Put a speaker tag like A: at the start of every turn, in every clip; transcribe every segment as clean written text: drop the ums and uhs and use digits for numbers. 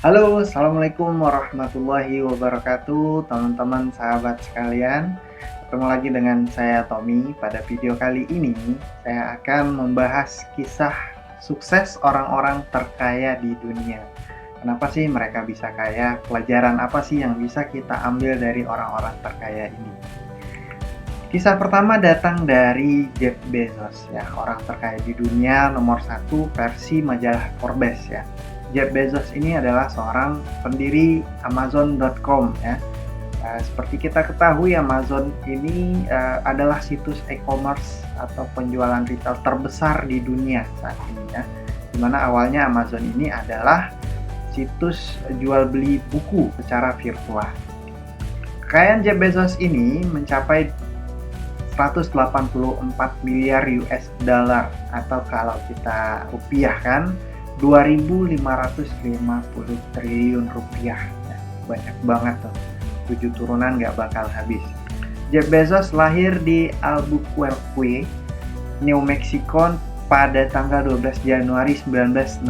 A: Halo, Assalamualaikum warahmatullahi wabarakatuh, teman-teman sahabat sekalian. Ketemu lagi dengan saya Tommy. Pada video kali ini, saya akan membahas kisah sukses orang-orang terkaya di dunia. Kenapa sih mereka bisa kaya? Pelajaran apa sih yang bisa kita ambil dari orang-orang terkaya ini? Kisah pertama datang dari Jeff Bezos, ya, orang terkaya di dunia nomor 1 versi majalah Forbes, ya. Jeff Bezos ini adalah seorang pendiri Amazon.com, ya. Seperti kita ketahui, Amazon ini adalah situs e-commerce atau penjualan retail terbesar di dunia saat ini, ya. Dimana awalnya Amazon ini adalah situs jual beli buku secara virtual. Kekayaan Jeff Bezos ini mencapai 184 miliar US dollar, atau kalau kita rupiahkan 2.550 triliun rupiah. Ya, banyak banget tuh, 7 turunan nggak bakal habis. Jeff Bezos lahir di Albuquerque, New Mexico pada tanggal 12 Januari 1964.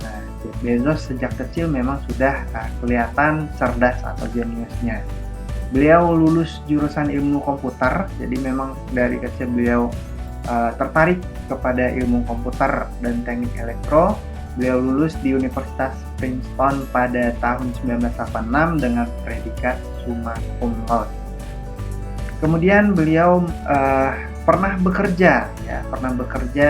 A: Nah, Jeff Bezos sejak kecil memang sudah kelihatan cerdas atau jeniusnya. Beliau lulus jurusan ilmu komputer, jadi memang dari kecil beliau tertarik kepada ilmu komputer dan teknik elektro. Beliau lulus di Universitas Princeton pada tahun 1986 dengan predikat summa cum laude. Kemudian beliau pernah bekerja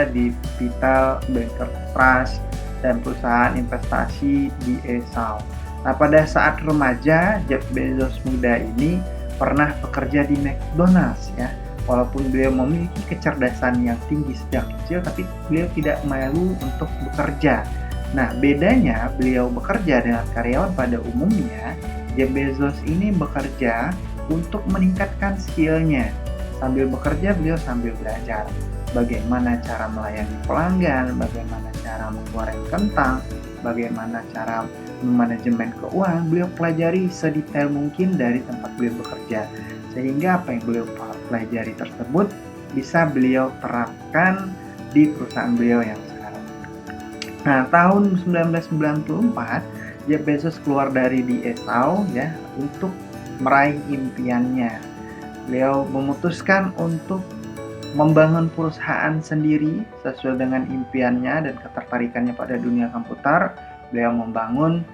A: di Vital Banker Trust dan perusahaan investasi di ESAU. Nah, pada saat remaja, Jeff Bezos muda ini pernah bekerja di McDonald's, ya. Walaupun beliau memiliki kecerdasan yang tinggi sejak kecil, tapi beliau tidak malu untuk bekerja. Nah, bedanya beliau bekerja dengan karyawan pada umumnya, Jeff Bezos ini bekerja untuk meningkatkan skill-nya. Sambil bekerja, beliau sambil belajar bagaimana cara melayani pelanggan, bagaimana cara menggoreng kentang, bagaimana cara manajemen keuangan. Beliau pelajari sedetail mungkin dari tempat beliau bekerja, sehingga apa yang beliau pelajari tersebut bisa beliau terapkan di perusahaan beliau yang sekarang. Nah, tahun 1994 Jeff Bezos keluar dari di ESAU, ya, untuk meraih impiannya. Beliau memutuskan untuk membangun perusahaan sendiri sesuai dengan impiannya dan ketertarikannya pada dunia komputer. Beliau membangun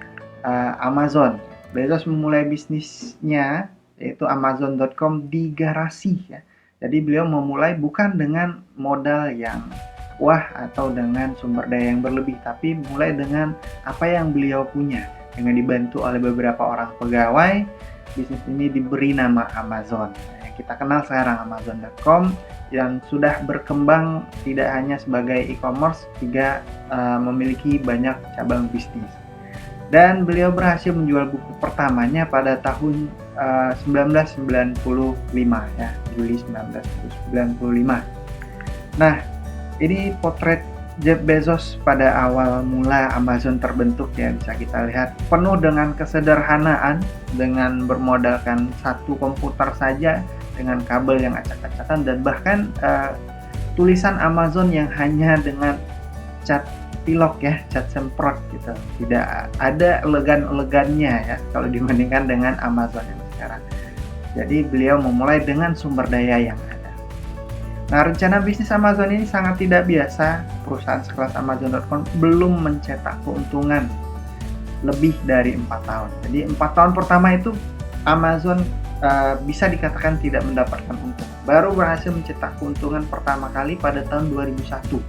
A: Amazon. Bezos memulai bisnisnya yaitu Amazon.com di garasi, ya. Jadi beliau memulai bukan dengan modal yang wah atau dengan sumber daya yang berlebih, tapi mulai dengan apa yang beliau punya. Dengan dibantu oleh beberapa orang pegawai, bisnis ini diberi nama Amazon. Yang kita kenal sekarang Amazon.com, yang sudah berkembang tidak hanya sebagai e-commerce, juga memiliki banyak cabang bisnis. Dan beliau berhasil menjual buku pertamanya pada tahun 1995, ya, Juli 1995. Nah, ini potret Jeff Bezos pada awal mula Amazon terbentuk, ya, bisa kita lihat penuh dengan kesederhanaan, dengan bermodalkan satu komputer saja dengan kabel yang acak-acakan, dan bahkan tulisan Amazon yang hanya dengan cat pilok, ya, cat semprot gitu. Tidak ada elegan-elegannya, ya, kalau dibandingkan dengan Amazon yang sekarang. Jadi beliau memulai dengan sumber daya yang ada. Nah, rencana bisnis Amazon ini sangat tidak biasa. Perusahaan sekelas Amazon.com belum mencetak keuntungan lebih dari 4 tahun. Jadi 4 tahun pertama itu Amazon bisa dikatakan tidak mendapatkan untung. Baru berhasil mencetak keuntungan pertama kali pada tahun 2001,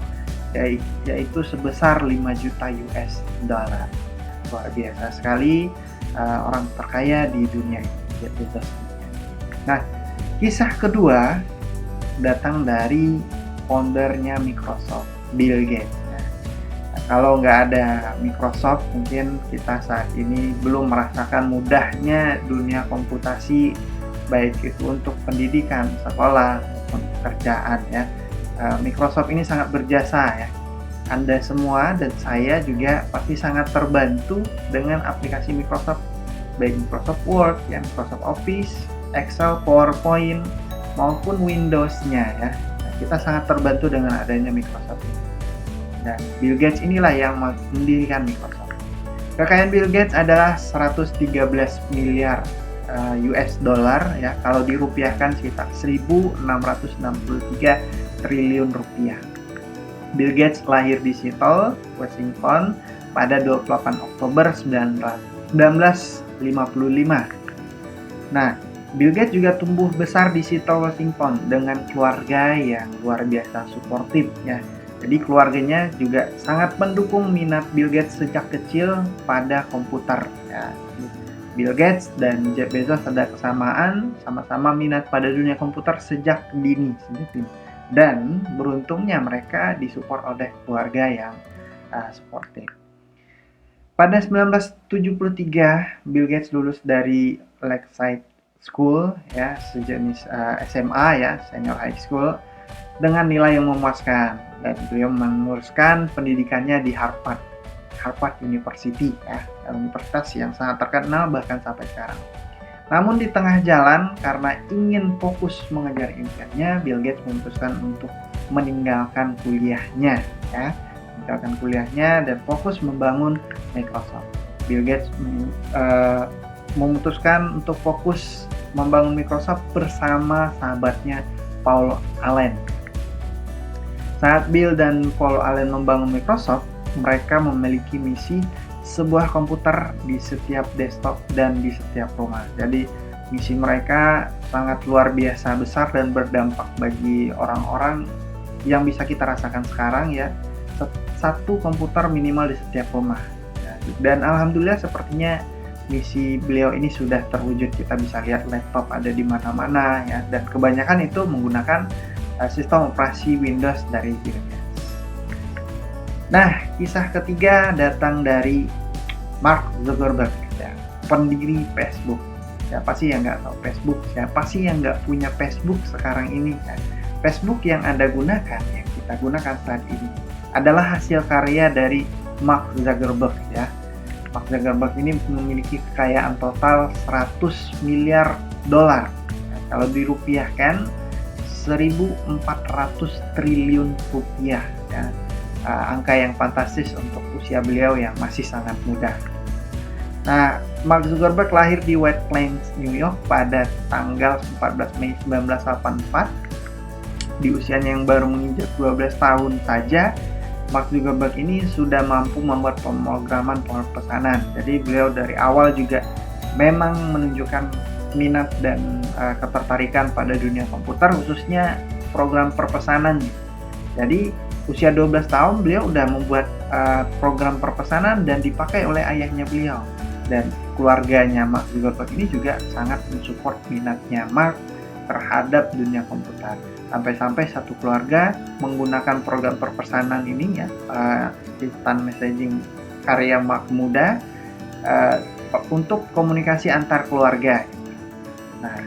A: yaitu sebesar 5 juta US dollar. Luar biasa sekali orang terkaya di dunia ini, Jeff Bezos. Nah, kisah kedua datang dari foundernya Microsoft, Bill Gates. Nah, kalau nggak ada Microsoft, mungkin kita saat ini belum merasakan mudahnya dunia komputasi, baik itu untuk pendidikan, sekolah, maupun pekerjaan, ya. Microsoft ini sangat berjasa, ya. Anda semua dan saya juga pasti sangat terbantu dengan aplikasi Microsoft, baik Microsoft Word, ya, Microsoft Office, Excel, PowerPoint, maupun Windows-nya, ya. Nah, kita sangat terbantu dengan adanya Microsoft ini. Dan Bill Gates inilah yang mendirikan Microsoft.
B: Kekayaan Bill Gates adalah 113 miliar US dollar ya, kalau dirupiahkan sekitar 1.663 triliun rupiah. Bill Gates lahir di Seattle, Washington pada 28 Oktober 1955. Nah, Bill Gates juga tumbuh besar di Seattle, Washington dengan keluarga yang luar biasa suportif ya. Jadi keluarganya juga sangat mendukung minat Bill Gates sejak kecil pada komputer ya. Bill Gates dan Jeff Bezos ada kesamaan, sama-sama minat pada dunia komputer sejak dini. Dan beruntungnya mereka disupport oleh keluarga yang suportif. Pada 1973, Bill Gates lulus dari Lakeside School ya, sejenis SMA ya, senior high school, dengan nilai yang memuaskan, dan beliau meneruskan pendidikannya di Harvard University ya, universitas yang sangat terkenal bahkan sampai sekarang. Namun di tengah jalan, karena ingin fokus mengejar impiannya, Bill Gates memutuskan untuk meninggalkan kuliahnya ya, dan fokus membangun Microsoft. Bill Gates memutuskan untuk fokus membangun Microsoft bersama sahabatnya Paul Allen. Saat Bill dan Paul Allen membangun Microsoft, mereka memiliki misi sebuah komputer di setiap desktop dan di setiap rumah. Jadi misi mereka sangat luar biasa besar dan berdampak bagi orang-orang yang bisa kita rasakan sekarang ya. Satu komputer minimal di setiap rumah. Dan alhamdulillah sepertinya misi beliau ini sudah terwujud. Kita bisa lihat laptop ada di mana-mana ya, dan kebanyakan itu menggunakan sistem operasi Windows dari Bill Gates. Nah, kisah ketiga datang dari Mark Zuckerberg ya, pendiri Facebook. Siapa sih yang nggak tahu Facebook? Siapa sih yang nggak punya Facebook sekarang ini? Ya, Facebook yang Anda gunakan, yang kita gunakan saat ini, adalah hasil karya dari Mark Zuckerberg ya. Mark Zuckerberg ini memiliki kekayaan total 100 miliar dolar. Nah, kalau dirupiahkan 1.400 triliun rupiah ya. Angka yang fantastis untuk usia beliau yang masih sangat muda. Nah, Mark Zuckerberg lahir di White Plains, New York pada tanggal 14 Mei 1984. Di usianya yang baru menginjak 12 tahun saja, Mark Zuckerberg ini sudah mampu membuat pemrograman pesanan. Jadi beliau dari awal juga memang menunjukkan minat dan ketertarikan pada dunia komputer, khususnya program perpesanan. Jadi usia 12 tahun beliau udah membuat program perpesanan dan dipakai oleh ayahnya beliau. Dan keluarganya Mark Zuckerberg ini juga sangat mensupport minatnya Mark terhadap dunia komputer. Sampai-sampai satu keluarga menggunakan program perpesanan ini ya, instant messaging karya Mark muda untuk komunikasi antar keluarga. Nah,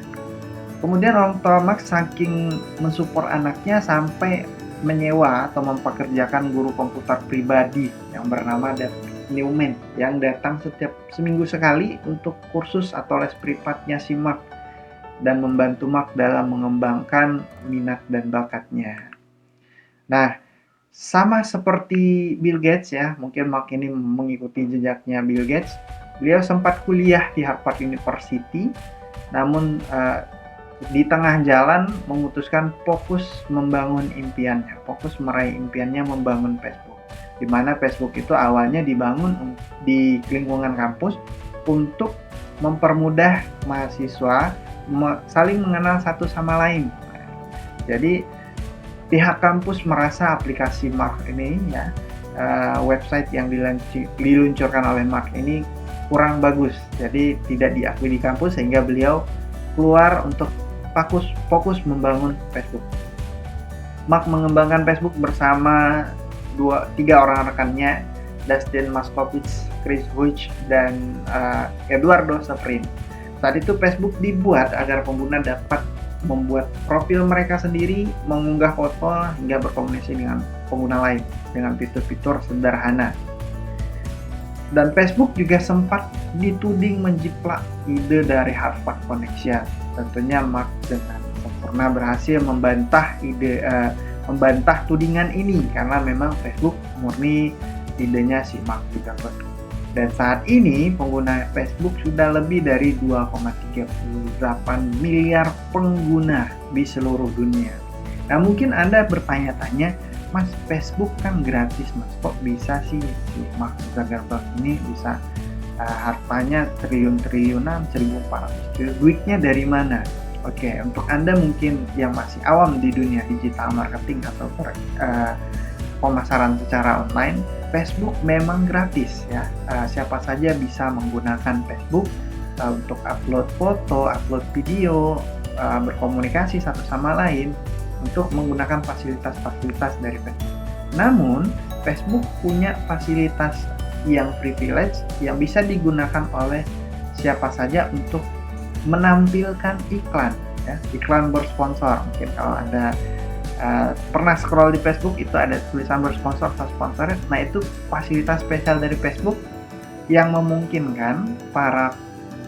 B: kemudian orang tua Mark saking mensupport anaknya sampai menyewa atau mempekerjakan guru komputer pribadi yang bernama Newman yang datang setiap seminggu sekali untuk kursus atau les privatnya si Mark dan membantu Mark dalam mengembangkan minat dan bakatnya. Nah, sama seperti Bill Gates ya, mungkin Mark ini mengikuti jejaknya Bill Gates. Beliau sempat kuliah di Harvard University, namun di tengah jalan memutuskan fokus membangun impiannya, fokus meraih impiannya membangun Facebook. Di mana Facebook itu awalnya dibangun di lingkungan kampus untuk mempermudah mahasiswa saling mengenal satu sama lain. Jadi pihak kampus merasa aplikasi Mark ini ya, website yang diluncurkan oleh Mark ini kurang bagus, jadi tidak diakui di kampus sehingga beliau keluar untuk fokus membangun Facebook. Mark mengembangkan Facebook bersama 3 orang rekannya, Dustin Moskovitz, Chris Hodge, dan Eduardo Safrin. Saat itu Facebook dibuat agar pengguna dapat membuat profil mereka sendiri, mengunggah foto, hingga berkomunikasi dengan pengguna lain dengan fitur-fitur sederhana. Dan Facebook juga sempat dituding menjiplak ide dari Harvard Connection. Tentunya Mark dengan sempurna berhasil membantah tudingan ini karena memang Facebook murni idenya si Mark Zuckerberg.
A: Dan saat ini pengguna Facebook sudah lebih dari 2,38 miliar pengguna di seluruh dunia. Nah, mungkin Anda bertanya-tanya, Mas, Facebook kan gratis, Mas. Kok bisa sih si Mark Zuckerberg ini bisa hartanya triliun-triliunan, 1.400 triliun, duitnya dari mana? Oke, untuk Anda mungkin yang masih awam di dunia digital marketing atau pemasaran secara online, Facebook memang gratis ya. Siapa saja bisa menggunakan Facebook untuk upload foto, upload video, berkomunikasi satu sama lain untuk menggunakan fasilitas-fasilitas dari Facebook. Namun, Facebook punya fasilitas yang privilege yang bisa digunakan oleh siapa saja untuk menampilkan iklan, ya, iklan bersponsor. Mungkin kalau Anda pernah scroll di Facebook itu ada tulisan bersponsor atau sponsor. Nah, itu fasilitas spesial dari Facebook yang memungkinkan para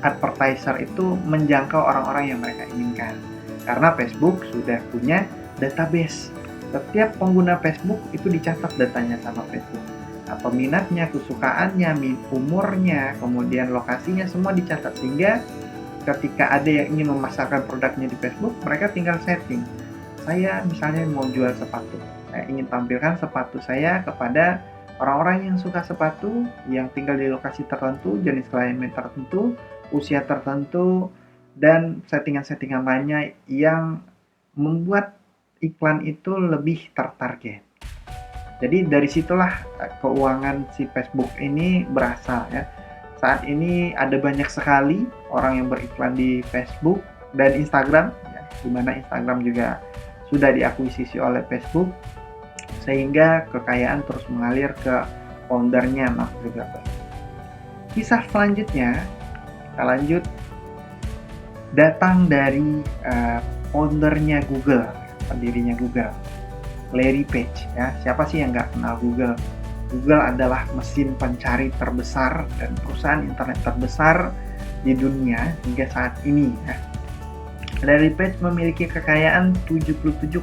A: advertiser itu menjangkau orang-orang yang mereka inginkan. Karena Facebook sudah punya database. Setiap pengguna Facebook itu dicatat datanya sama Facebook. Nah, peminatnya, kesukaannya, umurnya, kemudian lokasinya semua dicatat, sehingga ketika ada yang ingin memasarkan produknya di Facebook, mereka tinggal setting. Saya misalnya mau jual sepatu, saya ingin tampilkan sepatu saya kepada orang-orang yang suka sepatu, yang tinggal di lokasi tertentu, jenis kelamin tertentu, usia tertentu, dan settingan-settingan lainnya yang membuat iklan itu lebih tertarget. Jadi dari situlah keuangan si Facebook ini berasal ya. Saat ini ada banyak sekali orang yang beriklan di Facebook dan Instagram, ya, di mana Instagram juga sudah diakuisisi oleh Facebook, sehingga kekayaan terus mengalir ke foundernya Mark Zuckerberg. Kisah selanjutnya, kita lanjut, datang dari foundernya Google, pendirinya Google, Larry Page. Ya, siapa sih yang nggak kenal Google? Google adalah mesin pencari terbesar dan perusahaan internet terbesar di dunia hingga saat ini. Ya. Larry Page memiliki kekayaan 77,6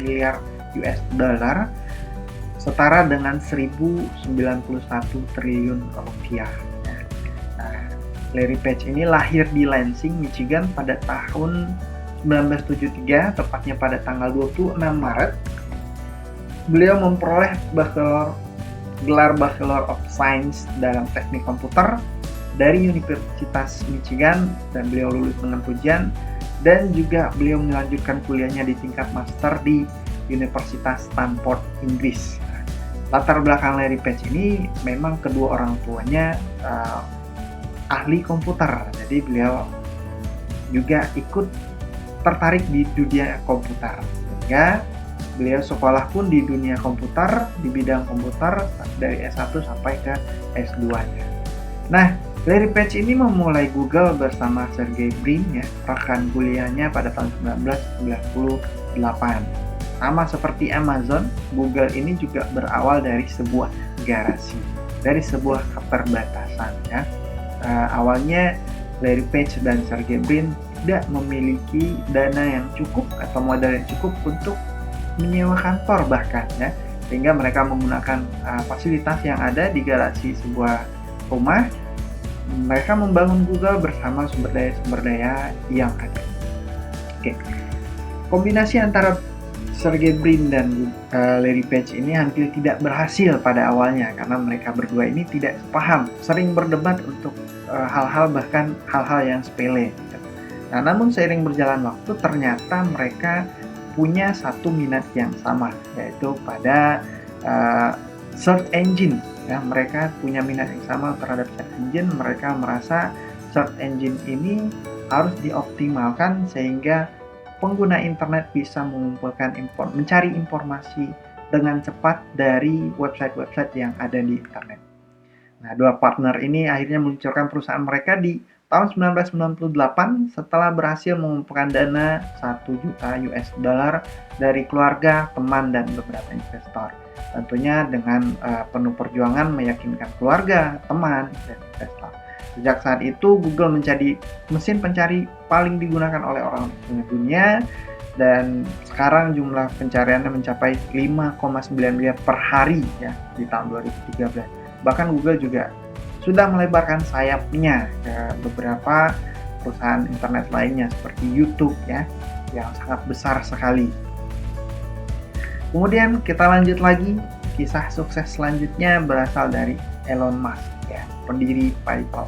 A: miliar US dollar, setara dengan 1.091 triliun rupiah. Nah, Larry Page ini lahir di Lansing, Michigan pada tahun 1973, tepatnya pada tanggal 26 Maret. Beliau memperoleh gelar Bachelor of Science dalam teknik komputer dari Universitas Michigan, dan beliau lulus dengan pujian. Dan juga beliau melanjutkan kuliahnya di tingkat master di Universitas Stanford, Inggris. Latar belakang Larry Page ini memang kedua orang tuanya ahli komputer, jadi beliau juga ikut tertarik di dunia komputer, sehingga beliau sekolah pun di dunia komputer, di bidang komputer dari S1 sampai ke S2-nya. Nah, Larry Page ini memulai Google bersama Sergey Brin, ya, rekan kuliahnya pada tahun 1998. Sama seperti Amazon, Google ini juga berawal dari sebuah garasi, dari sebuah keterbatasan. Ya. Awalnya Larry Page dan Sergey Brin tidak memiliki dana yang cukup atau modal yang cukup untuk menyewa kantor bahkan, ya, sehingga mereka menggunakan fasilitas yang ada di garasi sebuah rumah. Mereka membangun Google bersama sumber daya yang ada. Oke. Kombinasi antara Sergey Brin dan Larry Page ini hampir tidak berhasil pada awalnya karena mereka berdua ini tidak paham, sering berdebat untuk hal-hal, bahkan hal-hal yang sepele. Nah, namun seiring berjalan waktu ternyata mereka punya satu minat yang sama, yaitu pada search engine. Ya, mereka punya minat yang sama terhadap search engine. Mereka merasa search engine ini harus dioptimalkan sehingga pengguna internet bisa mengumpulkan mencari informasi dengan cepat dari website-website yang ada di internet. Nah, dua partner ini akhirnya meluncurkan perusahaan mereka di tahun 1998 setelah berhasil mengumpulkan dana 1 juta US dollar dari keluarga, teman, dan beberapa investor. Tentunya dengan penuh perjuangan meyakinkan keluarga, teman, dan investor. Sejak saat itu, Google menjadi mesin pencari paling digunakan oleh orang di dunia, dan sekarang jumlah pencariannya mencapai 5,9 miliar per hari, ya, di tahun 2013. Bahkan Google juga sudah melebarkan sayapnya ke beberapa perusahaan internet lainnya seperti YouTube ya, yang sangat besar sekali. Kemudian kita lanjut lagi, kisah sukses selanjutnya berasal dari Elon Musk ya, pendiri PayPal.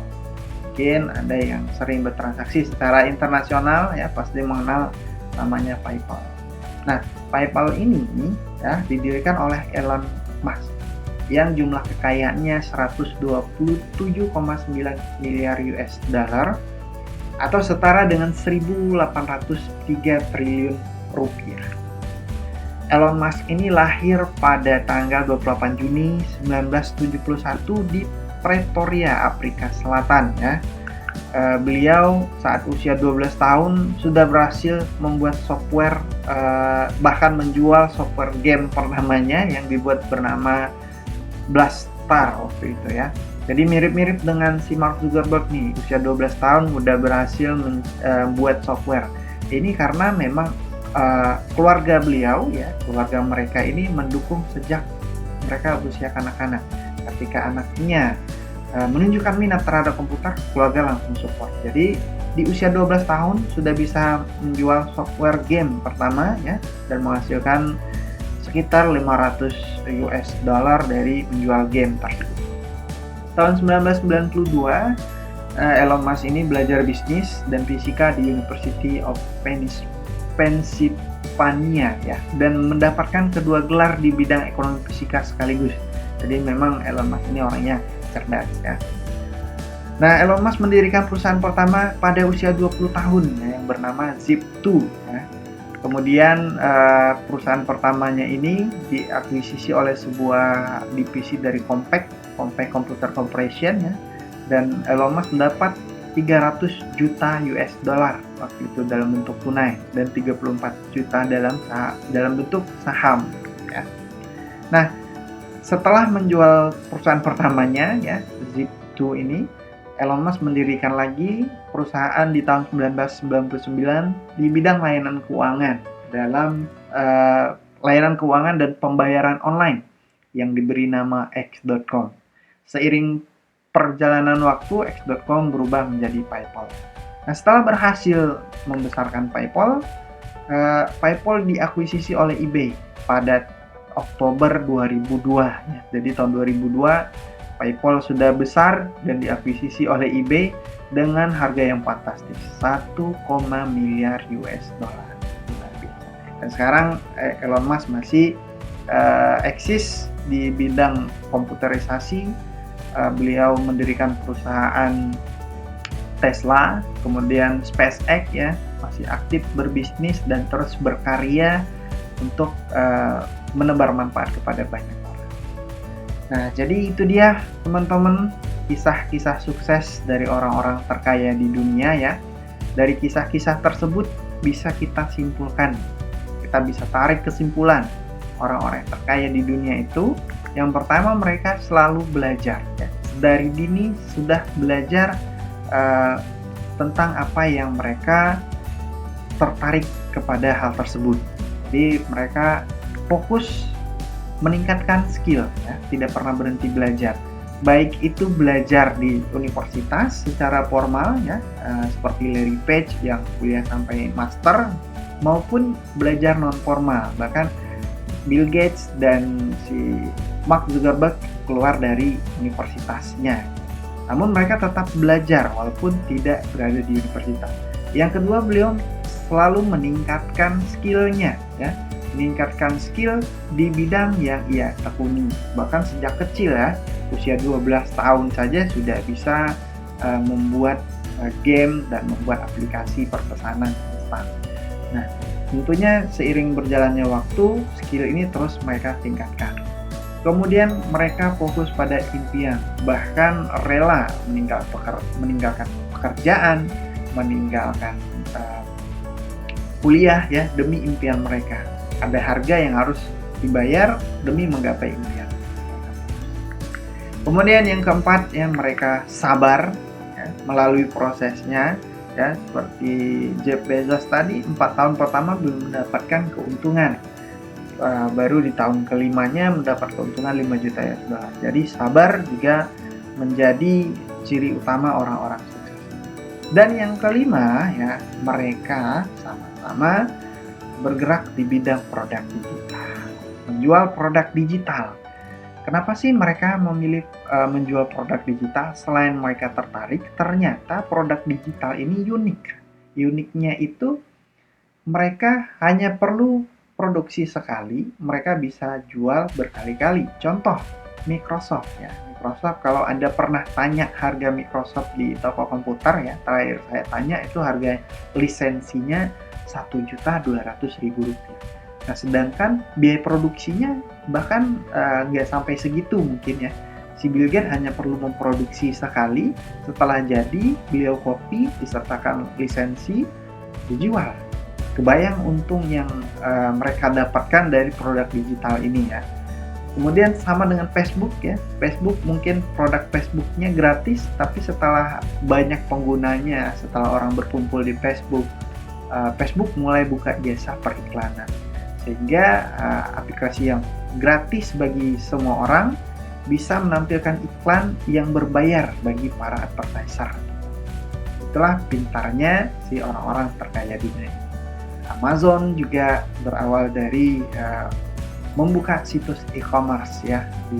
A: Mungkin ada yang sering bertransaksi secara internasional ya, pasti mengenal namanya PayPal. Nah, PayPal ini ya didirikan oleh Elon Musk yang jumlah kekayaannya 127,9 miliar US dollar atau setara dengan 1.803 triliun rupiah. Elon Musk ini lahir pada tanggal 28 Juni 1971 di Pretoria, Afrika Selatan ya. Beliau saat usia 12 tahun sudah berhasil membuat software, bahkan menjual software game pertamanya yang dibuat bernama Blastar waktu itu ya. Jadi mirip-mirip dengan si Mark Zuckerberg nih, usia 12 tahun udah berhasil membuat software. Ini karena memang keluarga beliau ya, keluarga mereka ini mendukung sejak mereka usia kanak-kanak. Ketika anaknya menunjukkan minat terhadap komputer, keluarga langsung support. Jadi di usia 12 tahun sudah bisa menjual software game pertama ya, dan menghasilkan sekitar 500 US dollar dari menjual game tersebut. Tahun 1992, Elon Musk ini belajar bisnis dan fisika di University of Pennsylvania ya, dan mendapatkan kedua gelar di bidang ekonomi fisika sekaligus. Jadi memang Elon Musk ini orangnya cerdas ya. Nah, Elon Musk mendirikan perusahaan pertama pada usia 20 tahun ya, yang bernama Zip2 ya. Kemudian perusahaan pertamanya ini diakuisisi oleh sebuah divisi dari Compaq Computer Corporation ya, dan Elon Musk mendapat 300 juta US dollar waktu itu dalam bentuk tunai dan 34 juta dalam bentuk saham ya. Nah, setelah menjual perusahaan pertamanya ya, Zip2 ini, Elon Musk mendirikan lagi perusahaan di tahun 1999 di bidang layanan keuangan dalam layanan keuangan dan pembayaran online yang diberi nama X.com. Seiring perjalanan waktu, X.com berubah menjadi PayPal. Nah, setelah berhasil membesarkan PayPal, PayPal diakuisisi oleh eBay pada Oktober 2002 ya. Jadi tahun 2002 PayPal sudah besar dan diakuisisi oleh eBay dengan harga yang fantastis, 1, miliar US dollar. Dan sekarang Elon Musk masih eksis di bidang komputerisasi. Beliau mendirikan perusahaan Tesla, kemudian SpaceX ya, masih aktif berbisnis dan terus berkarya untuk menebar manfaat kepada banyak orang. Nah, jadi itu dia teman-teman, kisah-kisah sukses dari orang-orang terkaya di dunia ya. Dari kisah-kisah tersebut bisa kita simpulkan, kita bisa tarik kesimpulan orang-orang yang terkaya di dunia itu. Yang pertama, mereka selalu belajar ya. Dari dini sudah belajar tentang apa yang mereka tertarik kepada hal tersebut. Jadi mereka fokus meningkatkan skill ya, tidak pernah berhenti belajar. Baik itu belajar di universitas secara formal ya, seperti Larry Page yang kuliah sampai master, maupun belajar non formal. Bahkan Bill Gates dan si Mark Zuckerberg keluar dari universitasnya. Namun mereka tetap belajar walaupun tidak berada di universitas. Yang kedua, beliau selalu meningkatkan skillnya ya. Meningkatkan skill di bidang yang ia tekuni. Bahkan sejak kecil ya, usia 12 tahun saja sudah bisa membuat game dan membuat aplikasi perpesanan instan. Nah, tentunya seiring berjalannya waktu, skill ini terus mereka tingkatkan. Kemudian mereka fokus pada impian, bahkan rela meninggalkan pekerjaan, meninggalkan kuliah ya demi impian mereka. Ada harga yang harus dibayar demi menggapai impian. Kemudian yang keempat ya, mereka sabar ya, melalui prosesnya ya, seperti Jeff Bezos tadi 4 tahun pertama belum mendapatkan keuntungan, baru di tahun kelimanya mendapat keuntungan 5 juta US dollar. Jadi sabar juga menjadi ciri utama orang-orang sukses. Dan yang kelima ya, mereka sama-sama bergerak di bidang produk digital, menjual produk digital. Kenapa sih mereka memilih menjual produk digital? Selain mereka tertarik, ternyata produk digital ini unik. Uniknya itu mereka hanya perlu produksi sekali, mereka bisa jual berkali-kali. Contoh, Microsoft ya. Microsoft, kalau Anda pernah tanya harga Microsoft di toko komputer ya, terakhir saya tanya itu harga lisensinya Rp1.200.000. Nah, sedangkan biaya produksinya bahkan nggak sampai segitu mungkin ya. Si Bill Gates hanya perlu memproduksi sekali, setelah jadi beliau copy, disertakan lisensi, dijual. Kebayang untung yang mereka dapatkan dari produk digital ini ya. Kemudian sama dengan Facebook ya. Facebook mungkin produk Facebooknya gratis, tapi setelah banyak penggunanya, setelah orang berkumpul di Facebook, Facebook mulai buka jasa periklanan. Sehingga aplikasi yang gratis bagi semua orang bisa menampilkan iklan yang berbayar bagi para advertiser. Itulah pintarnya si orang-orang terkaya dunia. Amazon juga berawal dari membuka situs e-commerce ya di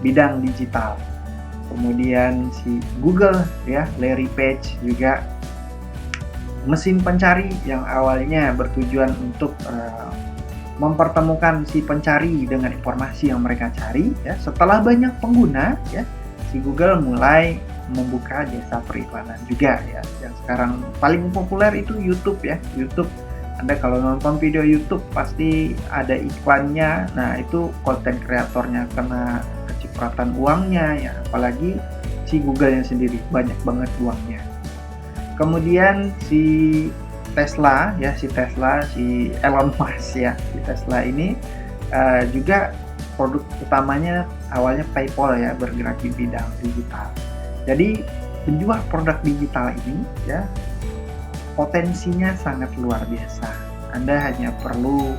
A: bidang digital. Kemudian si Google ya, Larry Page juga mesin pencari yang awalnya bertujuan untuk mempertemukan si pencari dengan informasi yang mereka cari ya. Setelah banyak pengguna ya, si Google mulai membuka jasa periklanan juga ya. Yang sekarang paling populer itu YouTube ya. YouTube, Anda kalau nonton video YouTube pasti ada iklannya. Nah, itu konten kreatornya kena kecipratan uangnya ya, apalagi si Google-nya sendiri banyak banget uangnya. Kemudian si Tesla ya, si Elon Musk ya, si Tesla ini juga produk utamanya awalnya PayPal ya, bergerak di bidang digital. Jadi penjual produk digital ini ya potensinya sangat luar biasa. Anda hanya perlu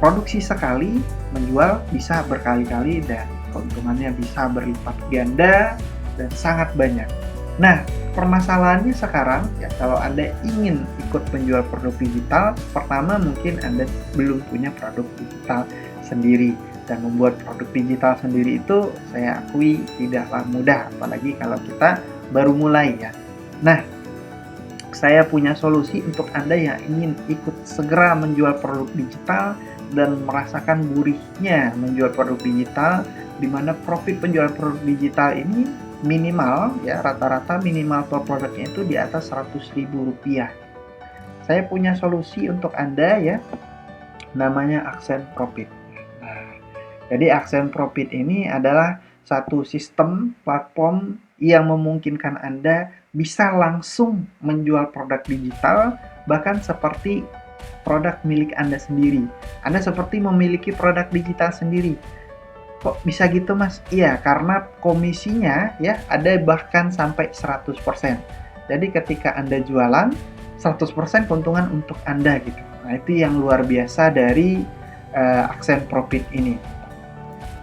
A: produksi sekali, menjual bisa berkali-kali dan keuntungannya bisa berlipat ganda dan sangat banyak. Nah, permasalahannya sekarang ya, kalau Anda ingin ikut menjual produk digital, pertama mungkin Anda belum punya produk digital sendiri. Dan membuat produk digital sendiri itu saya akui tidaklah mudah, apalagi kalau kita baru mulai ya. Nah, saya punya solusi untuk Anda yang ingin ikut segera menjual produk digital dan merasakan gurihnya menjual produk digital, di mana profit penjualan produk digital ini minimal ya, rata-rata minimal per produknya itu di atas Rp100.000. Saya punya solusi untuk Anda ya, namanya Accent Profit. Nah, jadi Accent Profit ini adalah satu sistem platform yang memungkinkan Anda bisa langsung menjual produk digital, bahkan seperti produk milik Anda sendiri. Anda seperti memiliki produk digital sendiri. Kok bisa gitu, Mas? Iya, karena komisinya ya ada bahkan sampai 100%. Jadi ketika Anda jualan, 100% keuntungan untuk Anda gitu. Nah, itu yang luar biasa dari Accent Profit ini.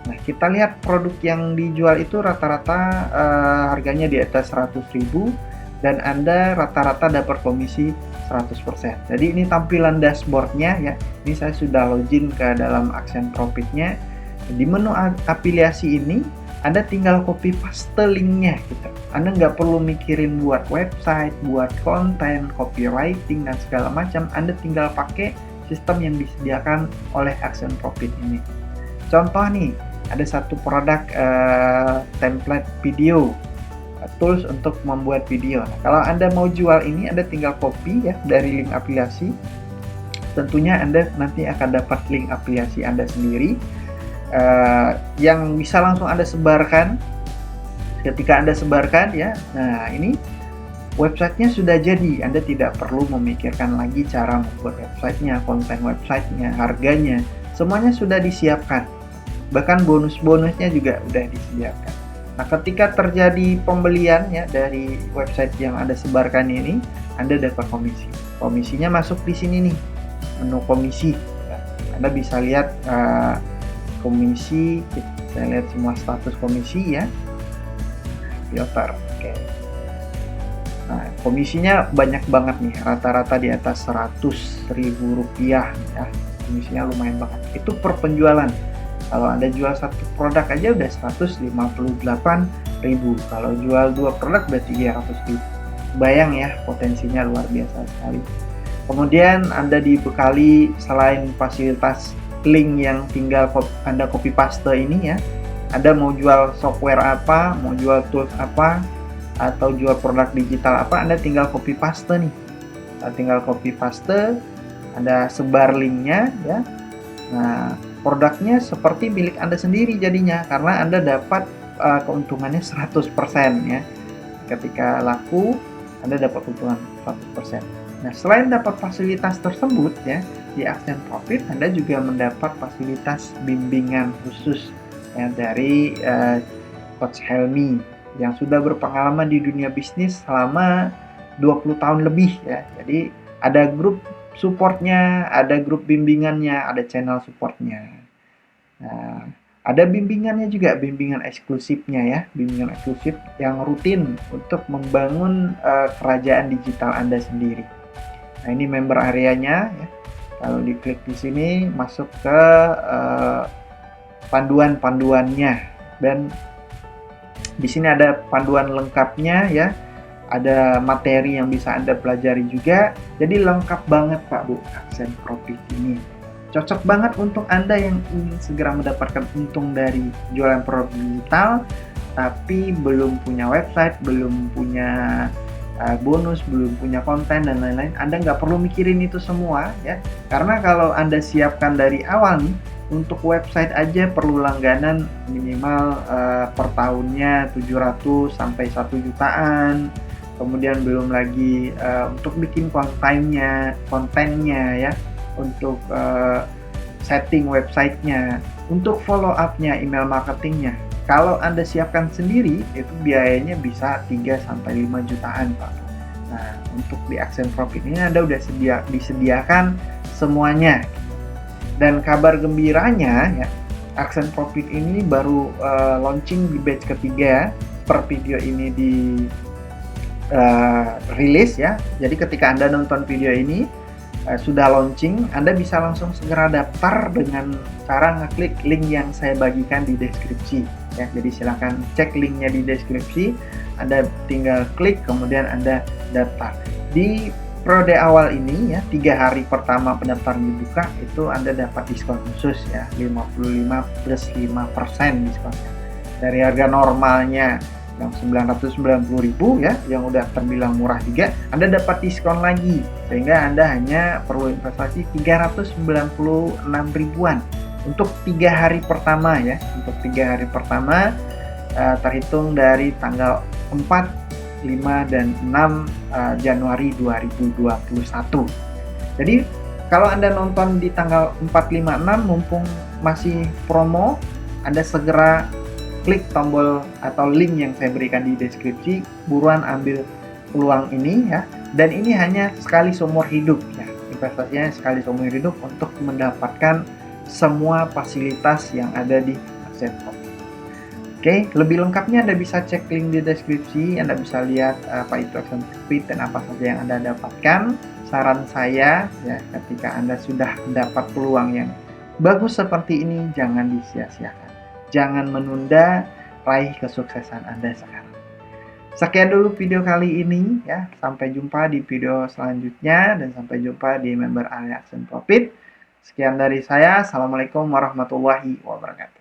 A: Nah, kita lihat produk yang dijual itu rata-rata harganya di atas 100.000 dan Anda rata-rata dapat komisi 100%. Jadi ini tampilan dashboardnya ya. Ini saya sudah login ke dalam Accent Profit-nya. Di menu afiliasi ini Anda tinggal copy paste linknya gitu. Anda nggak perlu mikirin buat website, buat konten, copywriting dan segala macam. Anda tinggal pakai sistem yang disediakan oleh Accent Profit ini. Contoh nih, ada satu produk template video, tools untuk membuat video. Nah, kalau Anda mau jual ini, Anda tinggal copy ya dari link afiliasi. Tentunya Anda nanti akan dapat link afiliasi Anda sendiri yang bisa langsung Anda sebarkan. Ketika Anda sebarkan ya, nah ini websitenya sudah jadi. Anda tidak perlu memikirkan lagi cara membuat websitenya, konten websitenya, harganya, semuanya sudah disiapkan. Bahkan bonus-bonusnya juga sudah disediakan. Nah, ketika terjadi pembelian ya dari website yang Anda sebarkan ini, Anda dapat komisi. Komisinya masuk di sini nih, menu komisi. Anda bisa lihat komisi Saya lihat semua status komisi ya. Filter, oke. Nah, komisinya banyak banget nih, rata-rata di atas Rp100.000 ya. Komisinya lumayan banget. Itu per penjualan. Kalau Anda jual satu produk aja udah 158.000. Kalau jual 2 produk berarti 300.000. Bayang ya, potensinya luar biasa sekali. Kemudian Anda dibekali selain fasilitas link yang tinggal Anda copy paste ini ya. Anda mau jual software apa, mau jual tools apa, atau jual produk digital apa, Anda tinggal copy paste nih. Tinggal copy paste, Anda sebar linknya ya. Nah, produknya seperti milik Anda sendiri jadinya, karena Anda dapat keuntungannya 100% ya. Ketika laku, Anda dapat keuntungan 100%. Nah, selain dapat fasilitas tersebut ya, di Accent Profit Anda juga mendapat fasilitas bimbingan khusus ya, dari Coach Helmi yang sudah berpengalaman di dunia bisnis selama 20 tahun lebih ya. Jadi ada grup supportnya, ada grup bimbingannya, ada channel supportnya. Nah, ada bimbingannya juga, bimbingan eksklusifnya ya, bimbingan eksklusif yang rutin untuk membangun kerajaan digital Anda sendiri. Nah, ini member areanya ya. Kalau diklik di sini masuk ke panduan-panduannya, dan di sini ada panduan lengkapnya ya. Ada materi yang bisa Anda pelajari juga. Jadi lengkap banget Pak Bu, Accent Profit ini. Cocok banget untuk Anda yang ingin segera mendapatkan untung dari jualan produk digital, tapi belum punya website, belum punya bonus, belum punya konten dan lain-lain. Anda nggak perlu mikirin itu semua ya, karena kalau Anda siapkan dari awal nih, untuk website aja perlu langganan minimal per tahunnya 700 sampai 1 jutaan. Kemudian belum lagi untuk bikin kontennya ya, untuk setting websitenya, untuk follow up-nya, email marketingnya. Kalau Anda siapkan sendiri, itu biayanya bisa 3 sampai 5 jutaan Pak. Nah, untuk di Accent Profit ini Anda udah disediakan semuanya. Dan kabar gembiranya ya, Accent Profit ini baru launching di batch ketiga per video ini di rilis ya. Jadi ketika Anda nonton video ini sudah launching, Anda bisa langsung segera daftar dengan cara ngeklik link yang saya bagikan di deskripsi ya. Jadi silahkan cek linknya di deskripsi, Anda tinggal klik kemudian Anda daftar. Di periode awal ini ya, 3 hari pertama pendaftaran dibuka itu Anda dapat diskon khusus ya, 55 plus 5% diskonnya. Dari harga normalnya yang 990.000 ya, yang udah terbilang murah juga, Anda dapat diskon lagi sehingga Anda hanya perlu investasi 396.000-an untuk 3 hari pertama ya. Untuk 3 hari pertama terhitung dari tanggal 4, 5 dan 6 Januari 2021. Jadi kalau Anda nonton di tanggal 4, 5, 6 mumpung masih promo, Anda segera klik tombol atau link yang saya berikan di deskripsi, buruan ambil peluang ini ya. Dan ini hanya sekali seumur hidup ya. Investasinya sekali seumur hidup untuk mendapatkan semua fasilitas yang ada di Accent Profit. Oke, lebih lengkapnya Anda bisa cek link di deskripsi, Anda bisa lihat apa itu Accent Profit dan apa saja yang Anda dapatkan. Saran saya ya, ketika Anda sudah mendapat peluang yang bagus seperti ini, jangan disia-siakan. Jangan menunda raih kesuksesan Anda sekarang. Sekian dulu video kali ini ya. Sampai jumpa di video selanjutnya dan sampai jumpa di member area Accent Profit. Sekian dari saya. Assalamualaikum warahmatullahi wabarakatuh.